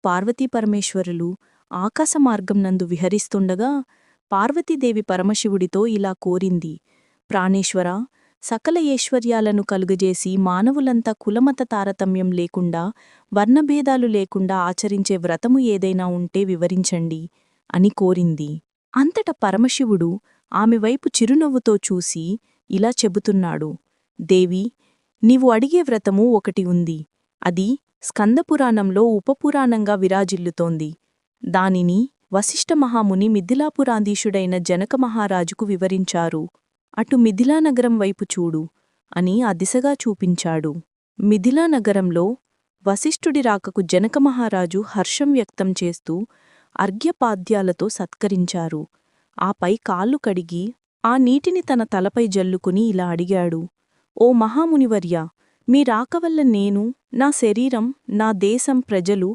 పార్వతీపరమేశ్వరులు ఆకాశమార్గం నందు విహరిస్తుండగా పార్వతీదేవి పరమశివుడితో ఇలా కోరింది: ప్రాణేశ్వరా, సకల ఐశ్వర్యాలను కలుగజేసి మానవులంతా కులమత తారతమ్యం లేకుండా వర్ణభేదాలు లేకుండా ఆచరించే వ్రతము ఏదైనా ఉంటే వివరించండి అని కోరింది. అంతట పరమశివుడు ఆమె వైపు చిరునవ్వుతో చూసి ఇలా చెబుతున్నాడు: దేవి, నీవు అడిగే వ్రతము ఒకటి ఉంది. అది స్కందపురాణంలో ఉపపురాణంగా విరాజిల్లుతోంది. దానిని వశిష్ఠ మహాముని మిథిలాపురాధీశుడైన జనక మహారాజుకు వివరించారు. అటు మిథిలానగరం వైపు చూడు అని ఆ దిశగా చూపించాడు. మిథిలానగరంలో వశిష్ఠుడి రాకకు జనకమహారాజు హర్షం వ్యక్తం చేస్తూ అర్ఘ్యపాద్యాలతో సత్కరించారు. ఆపై కాళ్ళు కడిగి ఆ నీటిని తన తలపై జల్లుకుని ఇలా అడిగాడు: ఓ మహామునివర్యా, మీ రాకవల్ల నేను, నా శరీరం, నా దేశం ప్రజలు